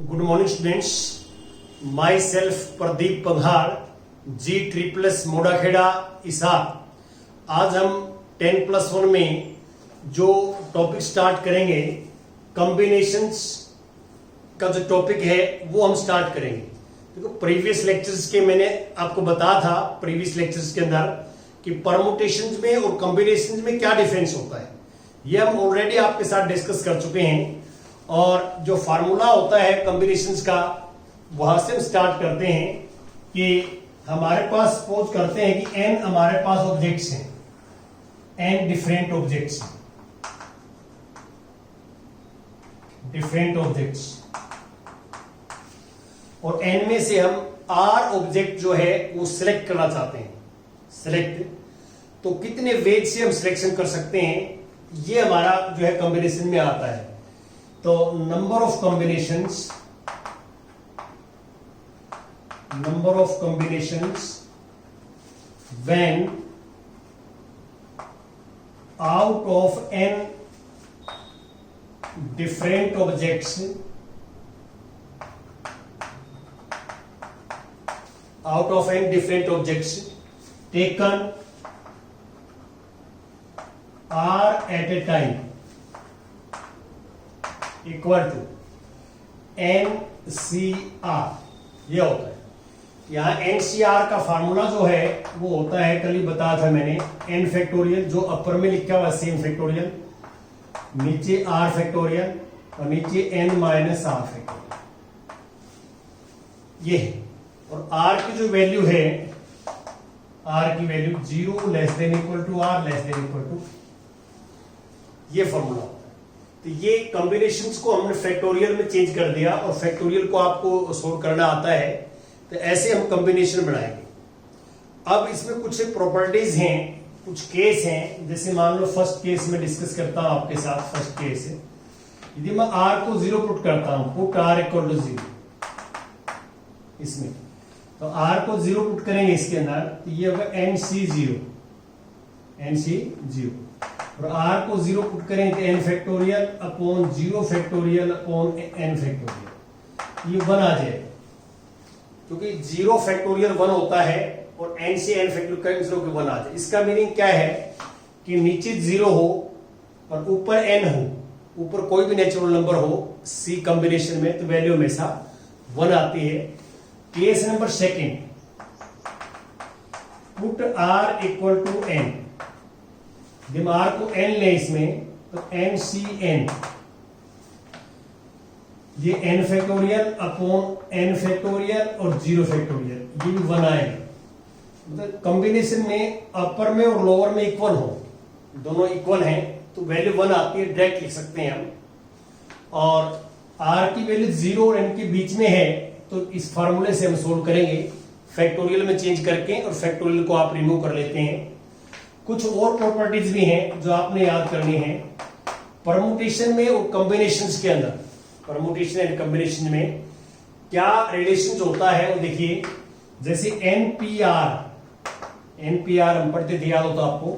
Good morning students, myself Pradeep Panghal, G triples Modakheda इसाक। आज हम 10+1 में जो टॉपिक स्टार्ट करेंगे, कॉम्बिनेशंस का जो टॉपिक है वो हम स्टार्ट करेंगे। देखो, प्रीवियस लेक्चर्स के मैंने आपको बताया था प्रीवियस लेक्चर्स के अंदर कि परमुटेशंस में और कॉम्बिनेशंस में क्या डिफरेंस होता है। ये हम ऑलरेडी आपके साथ डिस्कस कर चुके हैं। और जो फार्मूला होता है कॉम्बिनेशंस का, वहां से हम स्टार्ट करते हैं कि हमारे पास सपोज करते हैं कि n हमारे पास ऑब्जेक्ट्स हैं, n डिफरेंट ऑब्जेक्ट्स, और n में से हम r ऑब्जेक्ट जो है वो सिलेक्ट करना चाहते हैं। सिलेक्ट तो कितने वेज से हम सिलेक्शन कर सकते हैं, ये हमारा जो है कॉम्बिनेशन में आता है। तो number of combinations when out of n different objects taken r at a time equal to NCR। ये होता है। यहां NCR का फार्मूला जो है वो होता है, कल ही बताया था मैंने, n फैक्टोरियल, जो अपर में लिखा हुआ सेम फैक्टोरियल, नीचे r फैक्टोरियल और नीचे n माइनस r फैक्टोरियल। ये है। और r की जो वैल्यू है, r की value 0 less than equal to r less than equal to, ये फॉर्मूला। तो ये कॉम्बिनेशंस को हमने फैक्टोरियल में चेंज कर दिया और फैक्टोरियल को आपको सोल्व करना आता है, तो ऐसे हम कॉम्बिनेशन बनाएंगे। अब इसमें कुछ प्रॉपर्टीज हैं, कुछ केस हैं। जैसे मान लो फर्स्ट केस में डिस्कस करता हूं आपके साथ। फर्स्ट केस है, यदि मैं r को 0 पुट करता हूं, पुट r इक्वल टू 0 इसमें, तो r को 0 पुट करेंगे इसके अंदर, तो ये होगा NC0 और r को 0 पुट करें तो n factorial upon 0 factorial upon n factorial, ये 1 आ जाएगा, क्योंकि 0 फैक्टोरियल 1 होता है और n से n फैक्टोरियल कैंसिल होकर 1 आ जाए। इसका मीनिंग क्या है कि नीचे 0 हो और ऊपर n हो, ऊपर कोई भी नेचुरल नंबर हो C कॉम्बिनेशन में, तो वैल्यू हमेशा 1 आती है। Case number second, put r equal to n, जब r को n ले इसमें, तो NCN, ये n factorial upon n factorial और 0 फैक्टोरियल, ये भी 1 आएगा। मतलब कॉम्बिनेशन में अपर में और लोअर में इक्वल हो, दोनों इक्वल हैं, तो वैल्यू 1 आती है, डायरेक्ट लिख सकते हैं हम। और r की वैल्यू 0 और n के बीच में है, तो इस फार्मूले से हम सोल्व करेंगे, फैक्टोरियल में चेंज करके, और फैक्टोरियल को आप रिमूव कर लेते हैं। कुछ और प्रॉपर्टीज भी हैं जो आपने याद करनी है परमुटेशन में और कॉम्बिनेशंस के अंदर। परमुटेशन एंड कॉम्बिनेशन में क्या रिलेशन होता है वो देखिए। जैसे NPR हम पढ़ते थे, याद होता आपको,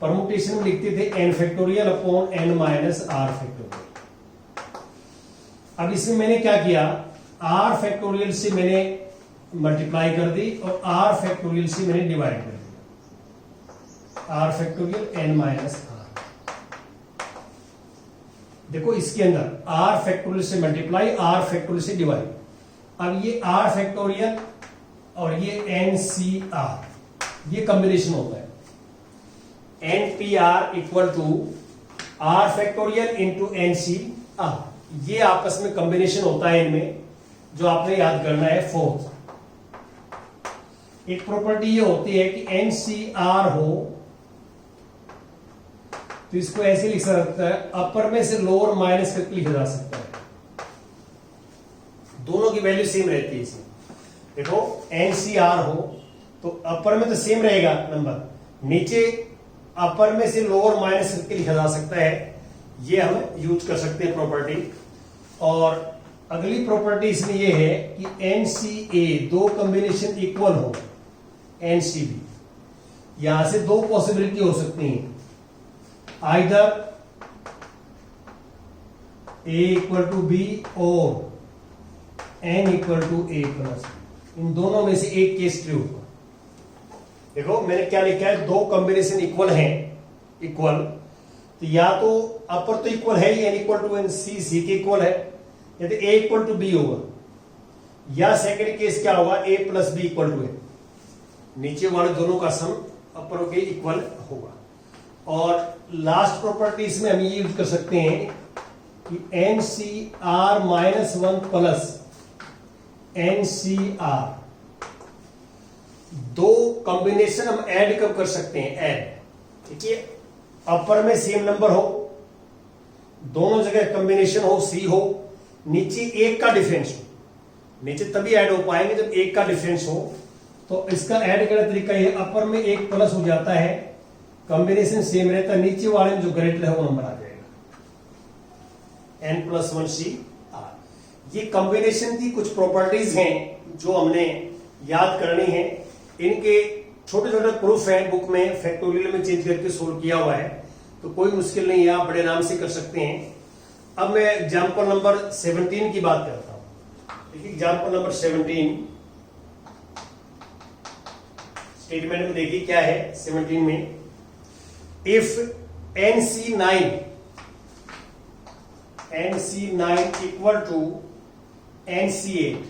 परमुटेशन में लिखते थे n factorial upon n minus r factorial. अब इसमें मैंने क्या किया, r फैक्टोरियल से मैंने मल्टीप्लाई कर दी और r फैक्टोरियल से मैंने डिवाइड कर दिया, r factorial n minus r। देखो इसके अंदर r फैक्टोरियल से मल्टीप्लाई, r फैक्टोरियल से डिवाइड। अब ये r फैक्टोरियल और ये NCR, ये कॉम्बिनेशन होता है। NPR equal to r factorial into NCR, ये आपस में कॉम्बिनेशन होता है इनमें, जो आपने याद करना है। फोर्थ एक प्रॉपर्टी ये होती है कि NCR हो तो इसको ऐसे लिख सकता है, अपर में से लोअर माइनस करके लिखा जा सकता है, दोनों की वैल्यू सेम रहती है इसमें। देखो NCR हो तो अपर में तो सेम रहेगा नंबर, नीचे अपर में से लोअर माइनस करके लिखा जा सकता है, ये हम यूज कर सकते हैं प्रॉपर्टी। और अगली प्रॉपर्टी इसमें ये है कि NCA, दो कॉम्बिनेशन इक्वल हो, NCB, यहां से दो पॉसिबिलिटी हो सकती हैं, either A equal to B or n equal to a plus, इन दोनों में से एक केस ट्रू होगा। देखो मैंने क्या लिखा है, दो कॉम्बिनेशन इक्वल हैं, इक्वल तो या तो अपर तो इक्वल है ही, n इक्वल टू एन, सी के इक्वल है, या तो a इक्वल टू b होगा, या सेकंड केस क्या होगा, a plus b equal to है, नीचे वाले दोनों का सम अपर के इक्वल होगा। और लास्ट प्रॉपर्टी इसमें हम ये यूज कर सकते हैं कि NCR minus one plus NCR, दो कॉम्बिनेशन हम ऐड कब कर सकते हैं, ऐड, ठीक है, अपर में सेम नंबर हो, दोनों जगह कॉम्बिनेशन हो, C हो, नीचे एक का डिफरेंस हो, नीचे तभी ऐड हो पाएंगे जब एक का डिफरेंस हो। तो इसका ऐड करने का तरीका ये, अपर में एक प्लस हो जाता है, कॉम्बिनेशन सेम रहता है, नीचे वाले में जो ग्रेटर है वो नंबर आ जाएगा, n plus one C R. ये कॉम्बिनेशन की कुछ प्रॉपर्टीज हैं जो हमने याद करनी है, इनके छोटे छोटे प्रूफ है, बुक में फैक्टोरियल में चेंज करके सोल्व किया हुआ है, तो कोई मुश्किल नहीं है, आप बड़े आराम से कर सकते हैं। अब मैं एग्जाम्पल नंबर 17 की बात करता हूं। देखिए एग्जाम्पल नंबर 17 स्टेटमेंट में देखिए क्या है 17 में, if NC9 equal to NC8,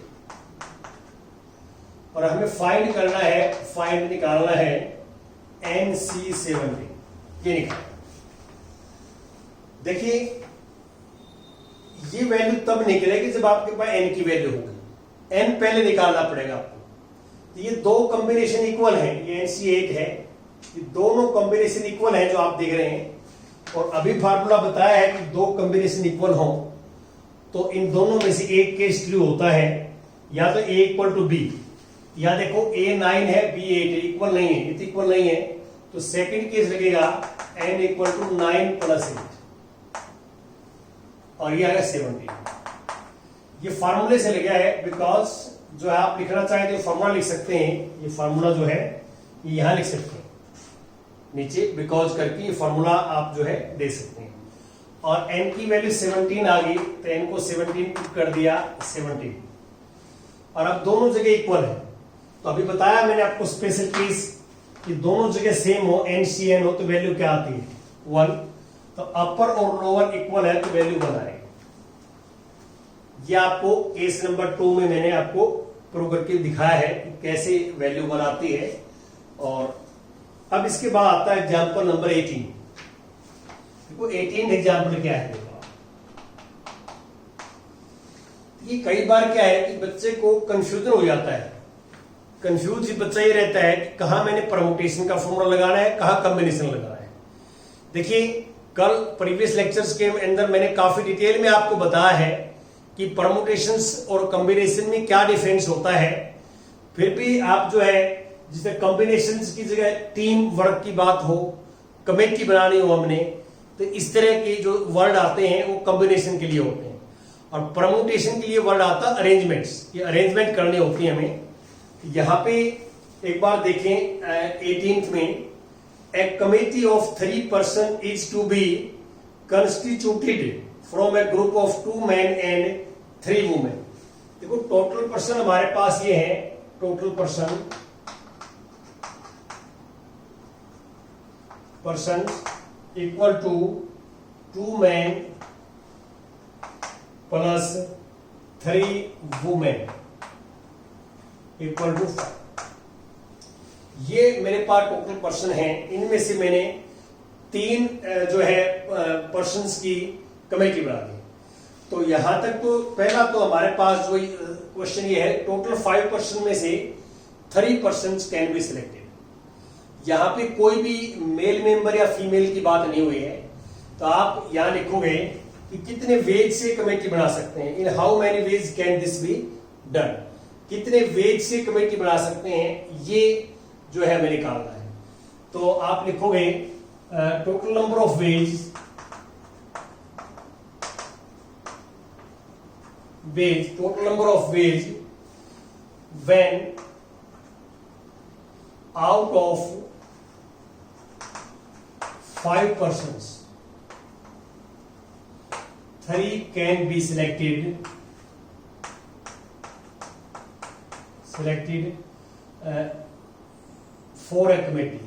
और हमें फाइंड करना है, फाइंड निकालना है NC17, ये निकाल। देखिए ये वैल्यू तब निकलेगी जब आपके पास n की वैल्यू होगी, n पहले निकालना पड़ेगा आपको। तो ये दो कॉम्बिनेशन इक्वल है, ये NC8 है, ये दोनों कॉम्बिनेशन इक्वल है जो आप देख रहे हैं, और अभी फार्मूला बताया है कि दो कॉम्बिनेशन इक्वल हो तो इन दोनों में से एक केस ट्रू होता है, या तो A इक्वल टू B, या देखो A9 है B8 है, इक्वल नहीं है, ये इक्वल नहीं है, तो सेकंड केस लगेगा n इक्वल टू 9 प्लस 8, और ये आएगा 17। ये फार्मूले से लिखा है, बिकॉज जो है आप लिखना चाहें तो फार्मूला लिख सकते हैं, ये फार्मूला जो है ये यहां लिख सकते हैं नीचे, बिकॉज करके ये फार्मूला आप जो है दे सकते हैं। और n की वैल्यू 17 आ गई, तो n को 17 कर दिया 17, और अब दोनों जगह इक्वल है। तो अभी बताया मैंने आपको स्पेशल केस कि दोनों जगह सेम हो, NCN हो, तो वैल्यू क्या आती है 1, तो अपर और लोअर इक्वल है तो वैल्यू 1 आएगी। ये आपको केस नंबर 2 में मैंने आपको प्रूव करके दिखाया है कि कैसे वैल्यू 1 आती है। और अब इसके बाद आता है एग्जाम्पल नंबर 18। देखो 18 एग्जाम्पल क्या है, ये कई बार क्या है कि बच्चे को कंफ्यूजन हो जाता है, कंफ्यूज बच्चा ये रहता है कि कहां मैंने परमुटेशन का फॉर्मूला लगाना है, कहां कॉम्बिनेशन लगाना है। देखिए कल प्रीवियस लेक्चर्स के अंदर मैंने काफी डिटेल में आपको बताया है कि परमुटेशंस और कॉम्बिनेशन में क्या डिफरेंस होता है। फिर भी आप जो है जिसमें कॉम्बिनेशंस की जगह टीम वर्क की बात हो, कमेटी बनानी हो हमने, तो इस तरह के जो वर्ड आते हैं वो कॉम्बिनेशन के लिए होते हैं, और परमुटेशन के लिए वर्ड आता है अरेंजमेंट्स, ये अरेंजमेंट करनी होती है हमें। यहां पे एक बार देखें 18th में, a committee of 3 person is to be constituted from a group of 2 men and 3 women। देखो टोटल पर्सन हमारे पास ये है, total person equal to 2 men plus 3 women equal to 5। ये मेरे पास टोटल पर्सन है, इनमें से मैंने 3 जो है पर्सन्स की कमेटी बना दी। तो यहां तक तो पहला तो हमारे पास जो क्वेश्चन ये है, टोटल 5 पर्सन में से 3 पर्सन्स कैन बी सिलेक्टेड। यहां पे कोई भी मेल मेंबर या फीमेल की बात नहीं हुई है, तो आप यहां लिखोगे कि कितने वेज से कमेटी बना सकते हैं, in how many ways can this be done, कितने वेज से कमेटी बना सकते हैं, ये जो है हमें निकालना है। तो आप लिखोगे total number of veg total number of ways when out of 5 persons 3 can be selected selected for a committee.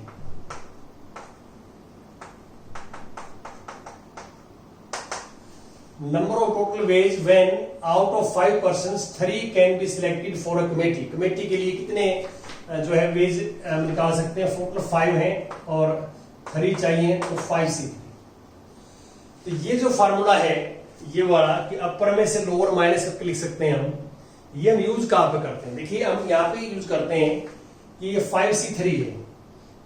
Number of total ways when out of 5 persons 3 can be selected for a committee. Committee के लिए कितने जो है veg निकाल सकते हैं? Total 5 हैं और 3 चाहिए तो 5 से 3। तो ये जो फार्मूला है ये वाला कि अपर में से लोअर माइनस करके लिख सकते हैं हम, ये हम यूज कहाँ पे करते हैं? देखिए हम यहाँ पे यूज करते हैं कि ये 5C3 है,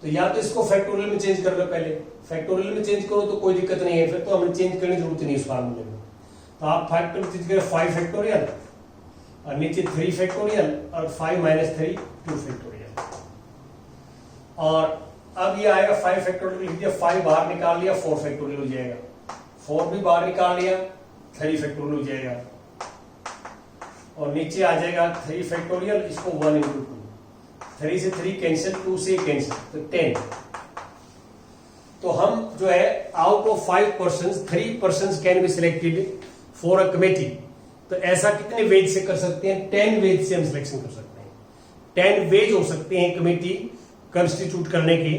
तो या तो इसको फैक्टोरियल में चेंज कर लो, पहले फैक्टोरियल में चेंज करो तो कोई दिक्कत नहीं है, फिर तो हमें चेंज करने की जरूरत नहीं इस फार्मूले में। तो आप फैक्टोरियल चेंज करें 5 फैक्टोरियल और नीचे 3 फैक्टोरियल और 5 - 3 2 फैक्टोरियल। और अब ये आएगा 5 फैक्टोरियल लिख दिया, 5 बाहर निकाल लिया 4 फैक्टोरियल हो जाएगा, 4 भी बाहर निकाल लिया 3 फैक्टोरियल हो जाएगा, और नीचे आ जाएगा 3 फैक्टोरियल, इसको 1 × 2, 3 से 3 कैंसिल, 2 से कैंसिल, तो 10। तो हम जो है out of 5 persons 3 persons can be selected for a committee. तो ऐसा कितने वेज से कर सकते हैं? 10 वेज से हम सिलेक्शन कर सकते हैं। 10 वेज हो सकते हैं कमेटी कंस्टिट्यूट करने के,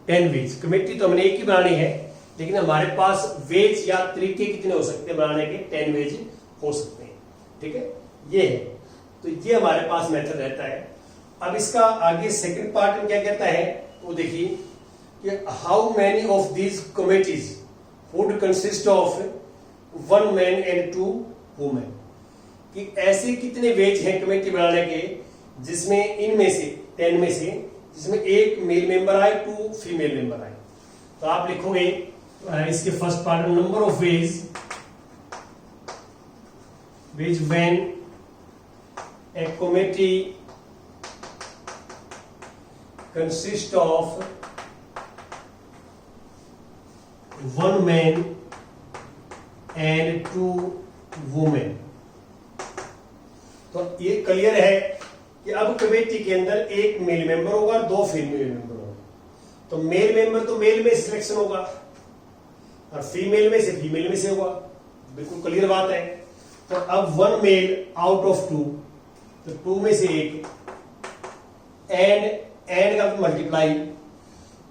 10 वेज। कमेटी तो हमने एक ही बनानी है, लेकिन हमारे पास वेज या तरीके कितने हो सकते हैं बनाने के? 10 वेज हो सकते हैं। ठीक है, ये है, तो ये हमारे पास मेथड रहता है। अब इसका आगे सेकंड पार्ट में क्या कहता है वो देखिए कि how many of these committees would consist of 1 man and 2 women, कि ऐसे कितने वेज हैं कमेटी बनाने के जिसमें इनमें से 10 में से जिसमें 1 मेल मेंबर आए 2 फीमेल मेंबर आए। तो आप लिखोगे इसके फर्स्ट पार्ट में number of ways when a committee consists of 1 man and 2 women। तो ये क्लियर है कि अब कमेटी के अंदर 1 मेल मेंबर होगा और 2 फीमेल मेंबर होगा। तो मेल मेंबर तो मेल में सिलेक्शन होगा और फीमेल में से फीमेल में से होगा, बिल्कुल क्लियर बात है। तो अब 1 मेल आउट ऑफ 2, तो 2 में से 1 एंड का मल्टीप्लाई,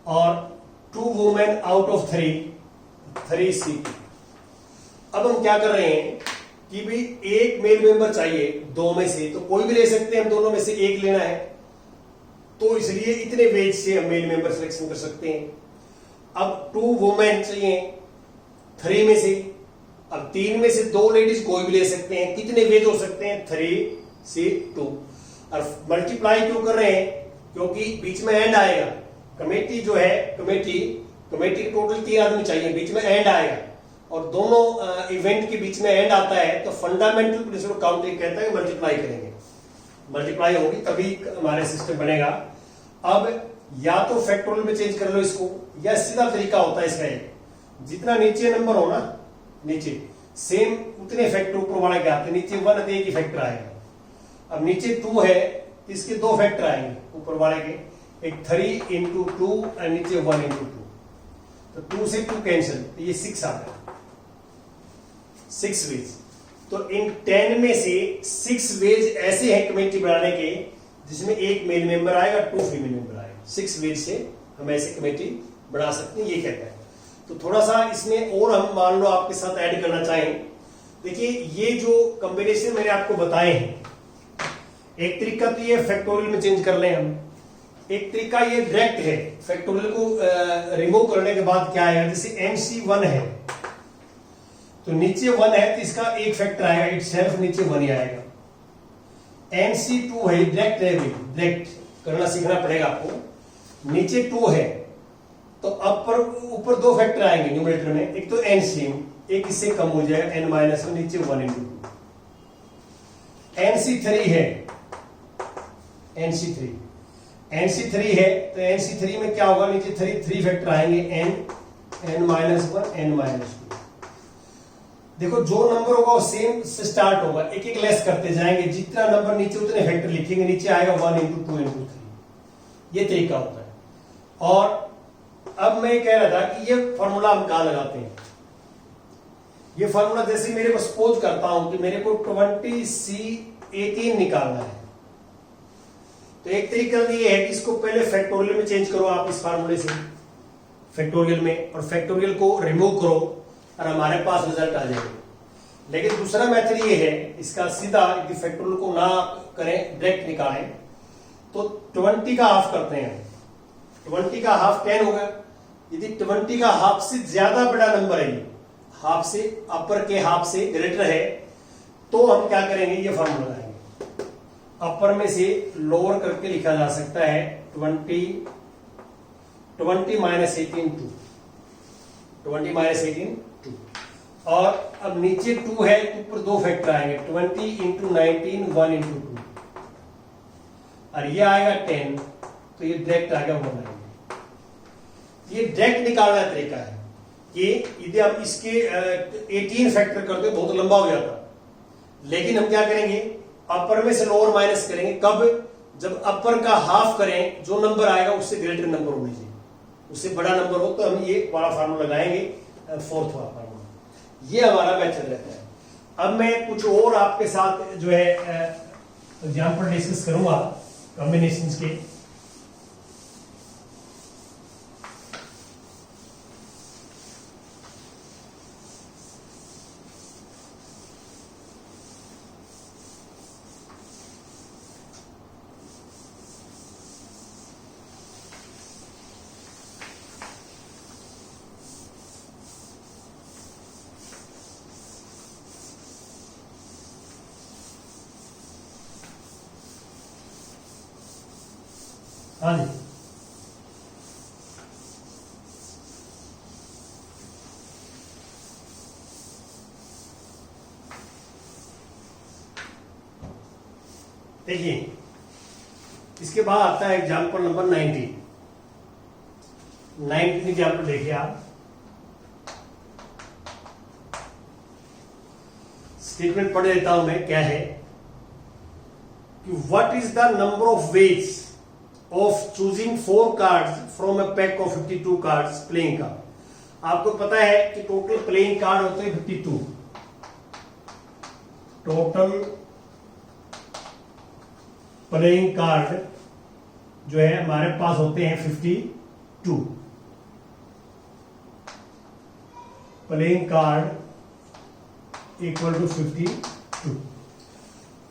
और 2 वुमेन आउट ऑफ 3 अब हम क्या कर रहे हैं कि भाई 1 मेल मेंबर चाहिए 2 में से, तो कोई भी ले सकते हैं, हम दोनों में से 1 लेना है, तो इसलिए इतने वेज से हम मेल मेंबर सिलेक्शन कर सकते हैं। अब 2 वुमेन चाहिए 3 में से, अब 3 में से 2 लेडीज कोई भी ले सकते हैं, कितने वेज हो सकते हैं? 3 से 2। और मल्टीप्लाई क्यों कर रहे हैं? क्योंकि बीच में एंड आएगा। कमेटी जो है कमेटी टोटल 3 आदमी चाहिए, बीच में एंड आएगा, और दोनों इवेंट के बीच में एंड आता है, तो फंडामेंटल प्रिंसिपल काउंटिंग कहता है मल्टीप्लाई करेंगे, मल्टीप्लाई होगी तभी हमारे सिस्टम बनेगा। अब या तो फैक्टोरियल में चेंज कर लो इसको, या सीधा तरीका होता है इसका, जितना नीचे नंबर हो ना, नीचे सेम उतने फैक्टर ऊपर वाले के आते हैं, नीचे 1 है तो एक ही फैक्टर आएगा। अब नीचे 2 है, इसके 2 फैक्टर आएंगे ऊपर वाले के, एक 3 × 2 और नीचे 1 × 2, तो 2 से 2 कैंसिल, तो ये 6 आता है, 6 वेज। तो इन 10 में से 6 वेज ऐसे हैं कमेटी बनाने के जिसमें 1 मेल मेंबर आएगा 2 फीमेल मेंबर आएगा। 6 वेज से हम ऐसे कमेटी बना सकते हैं, ये कहता है। तो थोड़ा सा इसमें और हम मान लो आपके साथ ऐड करना चाहें, देखिए ये जो कॉम्बिनेशन मैंने आपको बताए हैं, एक तरीका तो ये फैक्टोरियल में चेंज कर लें हम, एक तरीका ये डायरेक्ट है, फैक्टोरियल को रिमूव करने के बाद क्या आएगा, जैसे NC1 है तो नीचे 1 है तो इसका एक फैक्टर आएगा, इट सेल्फ नीचे 1 ही आएगा। NC2 है, डायरेक्ट है, डायरेक्ट करना सीखना पड़ेगा आपको। नीचे 2 है तो ऊपर 2 फैक्टर आएंगे न्यूमरेटर में, एक तो NC, एक इससे कम हो जाएगा n-1, नीचे 1 × 2। NC3 है, NC3 है तो NC3 में क्या होगा, नीचे 3 फैक्टर आएंगे, n-1, n-2। देखो जो नंबर होगा वो सेम से स्टार्ट होगा, एक एक लेस करते जाएंगे, जितना नंबर नीचे उतने फैक्टर लिखेंगे, नीचे आएगा 1 × 2 × 3। ये तरीका होता है। और अब मैं कह रहा था कि ये फॉर्मूला हम कहां लगाते हैं, ये फॉर्मूला जैसे मेरे को सपोज करता हूं कि मेरे को 20C18 निकालना है, तो एक तरीका ये है कि इसको पहले फैक्टोरियल में चेंज करो आप इस फार्मूले से, फैक्टोरियल में, और फैक्टोरियल को रिमूव करो और हमारे पास रिजल्ट आ जाएगा। लेकिन दूसरा मेथड ये है इसका, सीधा यदि फैक्टोरियल को ना करें, डायरेक्ट निकालें, तो 20 का हाफ करते हैं। 20 का हाफ 10 होगा। यदि 20 का हाफ से ज्यादा बड़ा नंबर है, हाफ से अपर के हाफ से ग्रेटर है, तो हम क्या करेंगे, ये फॉर्मूला लगाएंगे। अपर में से लोअर करके लिखा जा सकता है 20 माइनस 18 2, 20 माइनस 18 2, और अब नीचे 2 है तो ऊपर दो फैक्टर आएंगे, 20 इंटू 19 1 इंटू 2, और ये आएगा 10, तो ये डायरेक्ट आएगा 1 आएंगे। ये डायरेक्ट निकालने का तरीका है कि यदि आप इसके 18 फैक्टर करते हो बहुत लंबा हो जाता, लेकिन हम क्या करेंगे, अपर में से लोअर माइनस करेंगे। कब? जब अपर का हाफ करें, जो नंबर आएगा उससे ग्रेटर नंबर होना चाहिए, उससे बड़ा नंबर हो, तो हम ये बड़ा फार्मूला लगाएंगे, फोर्थ वाला फार्मूला। ये हमारा मेथड रहता है। अब मैं कुछ और आपके साथ जो है एग्जाम्पल डिस्कस करूंगा कॉम्बिनेशंस के। हाँ जी, देखिए इसके बाद आता है एग्जाम्पल नंबर 19 एग्जाम्पल देखिए आप। स्टेटमेंट पढ़ देता हूं मैं, क्या है कि what is the number of veg of choosing 4 cards from a pack of 52 cards playing card। आपको पता है कि टोटल प्लेइंग कार्ड होते हैं 52, टोटल प्लेइंग कार्ड जो है हमारे पास होते हैं 52 प्लेइंग कार्ड इक्वल टू 52।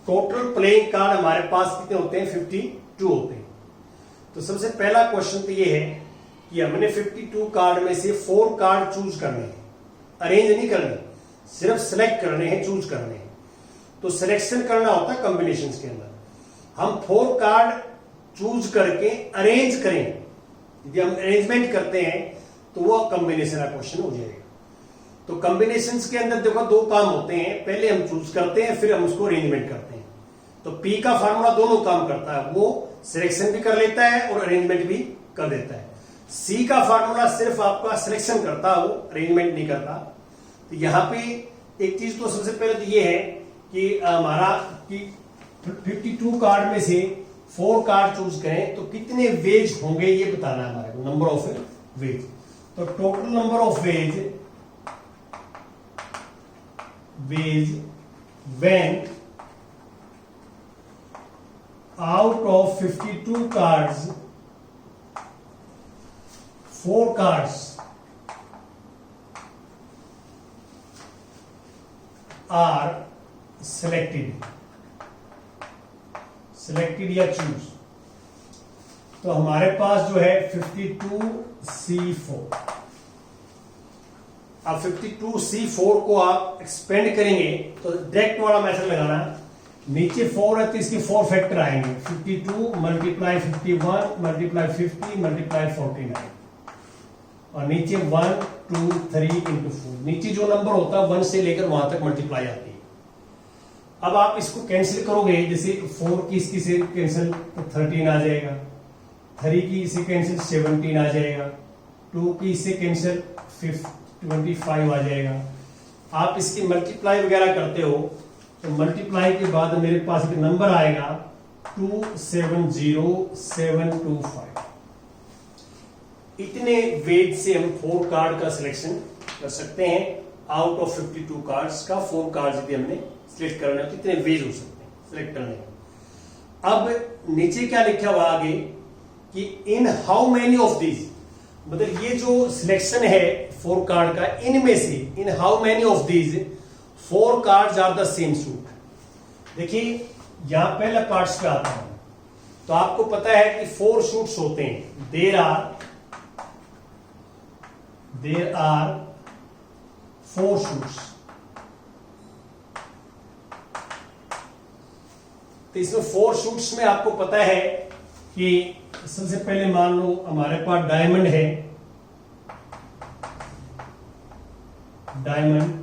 टोटल प्लेइंग कार्ड हमारे पास कितने होते हैं, 52 होते हैं। तो सबसे पहला क्वेश्चन तो ये है कि हमने 52 कार्ड में से 4 कार्ड चूज करने हैं, अरेंज नहीं करने, सिर्फ सिलेक्ट करने हैं, चूज करने हैं। तो सिलेक्शन करना होता है कॉम्बिनेशन के अंदर। हम 4 कार्ड चूज करके अरेंज करें, यदि हम अरेंजमेंट करते हैं तो वो कॉम्बिनेशन का क्वेश्चन हो जाएगा। तो कॉम्बिनेशन के अंदर देखो 2 काम होते हैं, पहले हम चूज करते हैं फिर हम उसको अरेंजमेंट करते हैं। तो पी का फार्मूला दोनों काम करता है, वो सिलेक्शन भी कर लेता है और अरेंजमेंट भी कर देता है। सी का फार्मूला सिर्फ आपका सिलेक्शन करता है, वो अरेंजमेंट नहीं करता। तो यहां पे एक चीज तो सबसे पहले तो ये है कि हमारा कि 52 कार्ड में से 4 कार्ड चूज करें तो कितने वेज होंगे ये बताना है हमारे को, नंबर ऑफ वेज। तो total number of ways when out of 52 cards 4 cards are selected या choose। तो हमारे पास जो है 52C4। अब 52C4 को आप एक्सपेंड करेंगे तो डायरेक्ट वाला मेथड लगाना, नीचे 4 है तो इसके 4 फैक्टर आएंगे, 52 मल्टीप्लाई 51 मल्टीप्लाई 50 मल्टीप्लाई 49, और नीचे 1 2 3 इंटू 4। नीचे जो नंबर होता है 1 से लेकर वहां तक मल्टीप्लाई आती है। अब आप इसको कैंसिल करोगे, जैसे 4 की इसकी से कैंसिल तो 13 आ जाएगा, 3 की इसे कैंसिल 17 आ जाएगा, 2 की इसे कैंसिल 25 आ जाएगा। आप इसकी मल्टीप्लाई वगैरह करते हो तो मल्टीप्लाई के बाद मेरे पास एक नंबर आएगा 270725। इतने वेज से हम 4 कार्ड का सिलेक्शन कर सकते हैं। आउट ऑफ 52 कार्ड्स का 4 कार्ड यदि हमने सिलेक्ट करना है तो इतने वेज हो सकते हैं सिलेक्ट करने में। अब नीचे क्या लिखा हुआ आगे कि इन हाउ मैनी ऑफ दीज, मतलब ये जो सिलेक्शन है 4 कार्ड का, इनमें से इन how many of these 4 cards are the same suit. देखिए यहां पहला कार्ड्स पे आता हूं, तो आपको पता है कि 4 शूट्स होते हैं। There are 4 suits. तो इसमें 4 शूट्स में आपको पता है कि सबसे पहले मान लो हमारे पास डायमंड है, डायमंड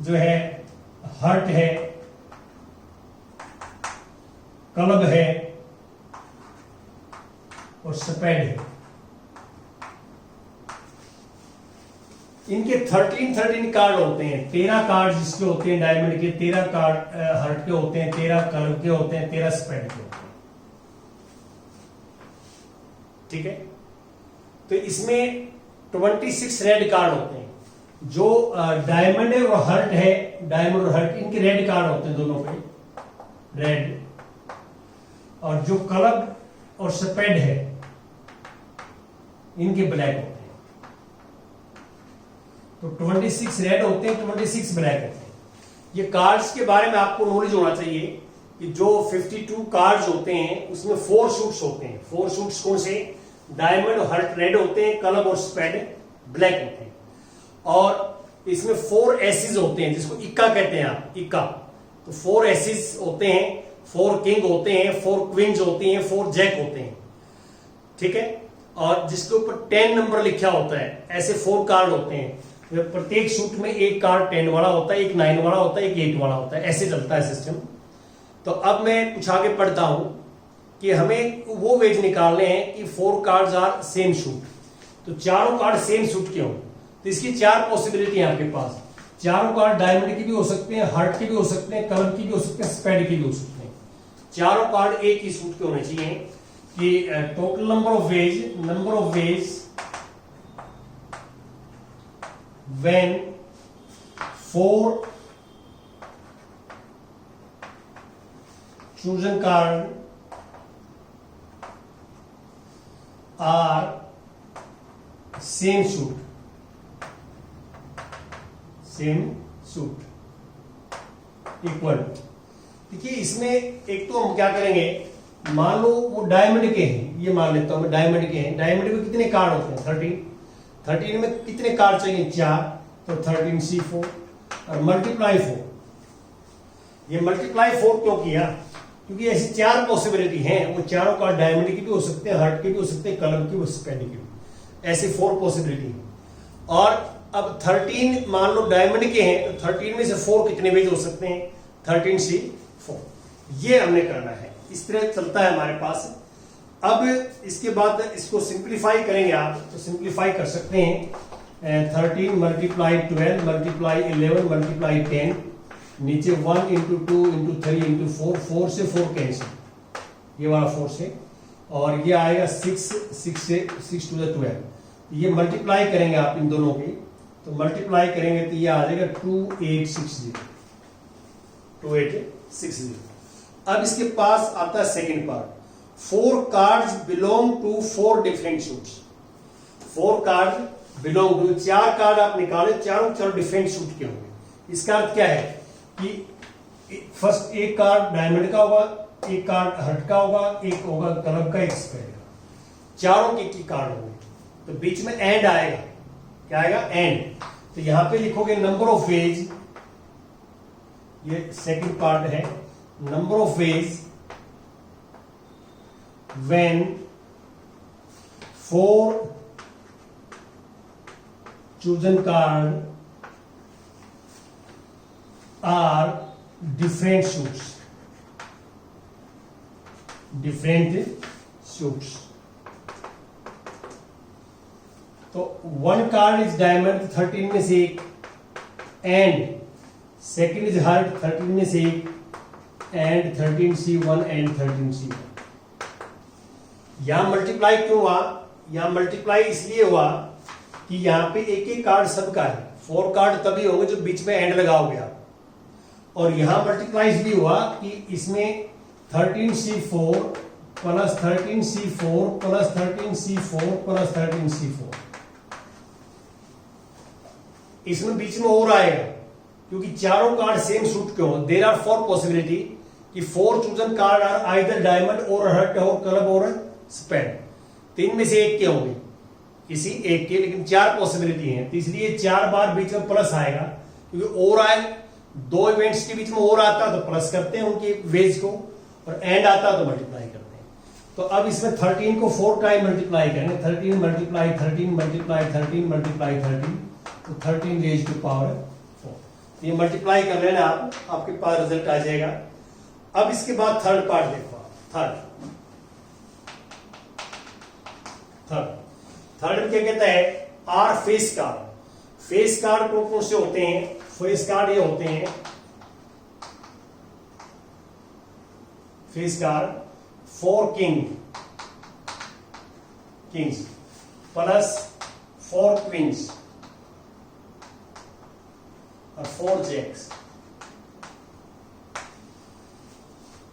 जो है, हार्ट है, क्लब है और स्पेड है। इनके 13 कार्ड होते हैं। 13 कार्ड जिसके होते हैं डायमंड के, 13 कार्ड हार्ट के होते हैं, 13 क्लब के होते हैं, 13 स्पेड के होते हैं। ठीक है, तो इसमें 26 रेड कार्ड होते हैं। जो डायमंड है और हार्ट है, डायमंड और हार्ट इनके रेड कार्ड होते हैं दोनों पे रेड, और जो क्लब और स्पेड है इनके ब्लैक होते हैं। तो 26 रेड होते हैं, 26 ब्लैक होते हैं। ये कार्ड्स के बारे में आपको नॉलेज होना चाहिए कि जो 52 कार्ड्स होते हैं उसमें 4 शूट्स होते हैं। 4 शूट्स कौन से? डायमंड और हार्ट रेड होते हैं, क्लब और स्पेड ब्लैक होते हैं। और इसमें 4 एसिस होते हैं जिसको इक्का कहते हैं आप, इक्का। तो 4 एसिस होते हैं, 4 किंग होते हैं, 4 क्वींस होती हैं, 4 जैक होते हैं। ठीक है, और जिसके ऊपर 10 नंबर लिखा होता है, ऐसे 4 कार्ड होते हैं। प्रत्येक शूट में एक कार्ड 10 वाला होता है, एक 9 वाला होता है, एक 8 वाला होता है, ऐसे चलता है सिस्टम। तो अब मैं कुछ आगे पढ़ता हूं कि हमें वो वेज निकालने हैं कि 4 कार्ड्स आर सेम शूट। तो चारों कार्ड सेम शूट क्यों? तो इसकी 4 पॉसिबिलिटी है आपके पास। चारों कार्ड डायमंड की भी हो सकते हैं, हार्ट के भी हो सकते हैं, क्लब की भी हो सकते हैं, स्पेड की भी हो सकते हैं। चारों कार्ड एक ही शूट के होने चाहिए कि total number of veg when 4 chosen card are same suit equal. देखिए इसमें एक तो हम क्या करेंगे, मान लो वो डायमंड के हैं, ये मान लेता हूं मैं डायमंड के हैं। डायमंड में कितने कार्ड होते हैं? 13 में कितने कार्ड चाहिए? 4। तो 13C4 और मल्टीप्लाई 4। ये मल्टीप्लाई 4 क्यों किया? क्योंकि ऐसी 4 पॉसिबिलिटी हैं। वो चारों कार्ड डायमंड की भी हो सकते हैं, हार्ट के भी हो सकते हैं, क्लब की, स्पेड की भी। ऐसी 4 पॉसिबिलिटी है। और अब 13 मान लो डायमंड के हैं, तो 13 में से 4 कितने वेज हो सकते हैं? 13C4। ये हमने करना है। इस तरह चलता है हमारे पास। अब इसके बाद इसको सिंप्लीफाई करेंगे आप, तो सिंप्लीफाई कर सकते हैं 13 मल्टीप्लाई 12 मल्टीप्लाई 11 मल्टीप्लाई 10, नीचे 1 इंटू 2 इंटू 3 इंटू 4, 4 से 4 कैंसिल, ये वाला 4 से, और ये आएगा 6 से 6 टू द 12। ये मल्टीप्लाई करेंगे आप इन दोनों की, तो मल्टीप्लाई करेंगे तो ये आ जाएगा 2860। अब इसके पास आता है second part. 4 cards belong to 4 different suits. 4 card belong to, 4 card आप निकाले, चारों डिफरेंट शूट के होंगे। इसका अर्थ क्या है कि फर्स्ट एक कार्ड डायमंड का होगा, एक कार्ड हर्ट का होगा, एक होगा क्लब का, एक स्पेड का। चारों के कार्ड होंगे, तो बीच में एंड आएगा। क्या आएगा? एंड। तो यहां पे लिखोगे नंबर ऑफ वेज, ये सेकंड पार्ट है, number of veg when 4 chosen card are different shoots. तो 1 कार्ड इज डायमंड, 13 में से एक, एंड सेकंड इज हार्ट, 13 में से एक, एंड 13C1 एंड 13C1। यहां मल्टीप्लाई क्यों हुआ? यहां मल्टीप्लाई इसलिए हुआ कि यहां पे एक एक कार्ड सबका है। 4 कार्ड तभी होंगे जो बीच में एंड लगाओगे आप। और यहां मल्टीप्लाई इसलिए हुआ कि इसमें 13C4 plus 13C4 plus 13C4 plus 13C4। इसमें बीच में और आएगा क्योंकि चारों कार्ड सेम सूट के हो। देयर आर 4 पॉसिबिलिटी कि 4 chosen card are either diamond और हर्ट और क्लब और स्पेड। 3 में से एक के होंगे, किसी एक के, लेकिन 4 पॉसिबिलिटी हैं, तो इसलिए 4 बार बीच में प्लस आएगा क्योंकि और आए। 2 इवेंट्स के बीच में और आता तो प्लस करते हैं उनकी वेज को, और एंड आता तो मल्टीप्लाई करते हैं। तो अब इसमें 13 को 4 टाइम मल्टीप्लाई करेंगे। 13 मल्टीप्लाई 13 मल्टीप्लाई 13 मल्टीप्लाई 13, तो 13 रेज टू पावर 4। ये मल्टीप्लाई कर लेना आप, आपके पास रिजल्ट आ जाएगा। अब इसके बाद थर्ड पार्ट देखो। थर्ड में क्या कहता है, are face card. Face card कौन कौन से होते हैं? फेस कार्ड ये होते हैं, face card 4 kings plus 4 queens और 4 जैक्स।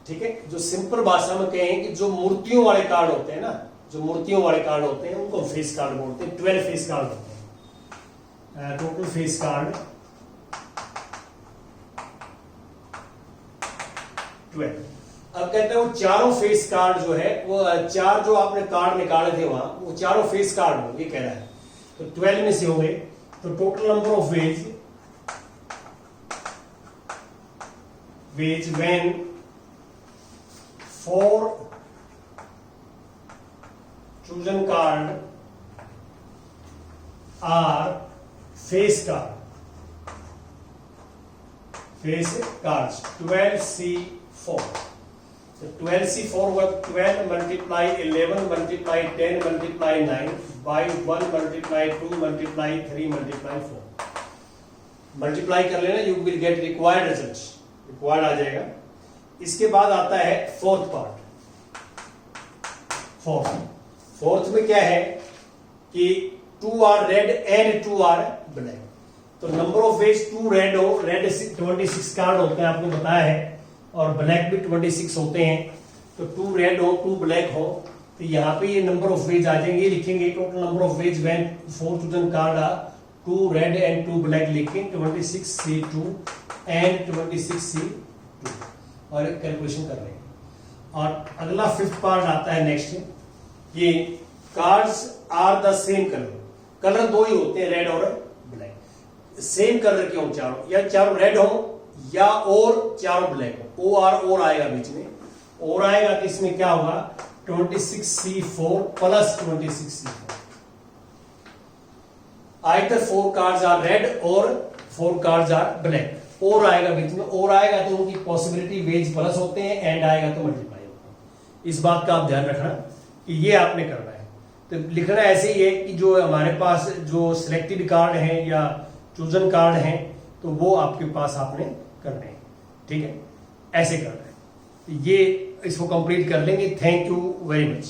ठीक है, जो सिंपल भाषा में कहें कि जो मूर्तियों वाले कार्ड होते हैं ना, जो मूर्तियों वाले कार्ड होते हैं उनको फेस कार्ड बोलते हैं। 12 फेस कार्ड होते हैं, टोटल फेस कार्ड 12। अब कहते हैं वो चारों फेस कार्ड जो है, वो 4 जो आपने कार्ड निकाले थे वहां, वो चारों फेस कार्ड हो, ये कह रहा है। तो 12 में से होंगे, तो total number of ways when 4 chosen card are face cards 12C4। तो 12C4 हुआ 12 multiply 11 multiply 10 multiply 9 by 1 multiply 2 multiply 3 multiply 4। Multiply कर लेना, you will get required result, required आ जाएगा। इसके बाद आता है फोर्थ पार्ट। फोर्थ में क्या है कि 2 are red and 2 are black. तो नंबर ऑफ वेज 2 रेड हो, रेड 26 कार्ड होते हैं आपको बताया है, और ब्लैक भी 26 होते हैं। तो 2 रेड हो 2 ब्लैक हो, तो यहाँ पे ये नंबर ऑफ वेज आ जाएंगे। लिखेंगे total number of ways when 4 chosen card are 2 red and 2 black, लिखें 26C2 एंड 26C2 और कैलकुलेशन कर रहे हैं। और अगला 5th पार्ट आता है नेक्स्ट, ये cards are the same colour. Colour 2 ही होते हैं, रेड और ब्लैक। सेम कलर के हो चारों, या चारों रेड हो या और चारों ब्लैक हो। ओ आर और आएगा बीच में, और आएगा तो इसमें क्या होगा 26C4 plus 26C4। Either 4 cards are red और 4 कार्ड्स आर ब्लैक। और आएगा बीच में, और आएगा तो उनकी पॉसिबिलिटी वेज प्लस होते हैं, एंड आएगा तो मल्टीप्लाई होते हैं। इस बात का आप ध्यान रखना कि ये आपने करना है। तो लिखना ऐसे ही है कि जो हमारे पास जो सिलेक्टेड कार्ड हैं या चूजन कार्ड हैं, तो वो आपके पास आपने करने हैं। ठीक है, ऐसे करना है। ये इसको कंप्लीट कर लेंगे। Thank you very much.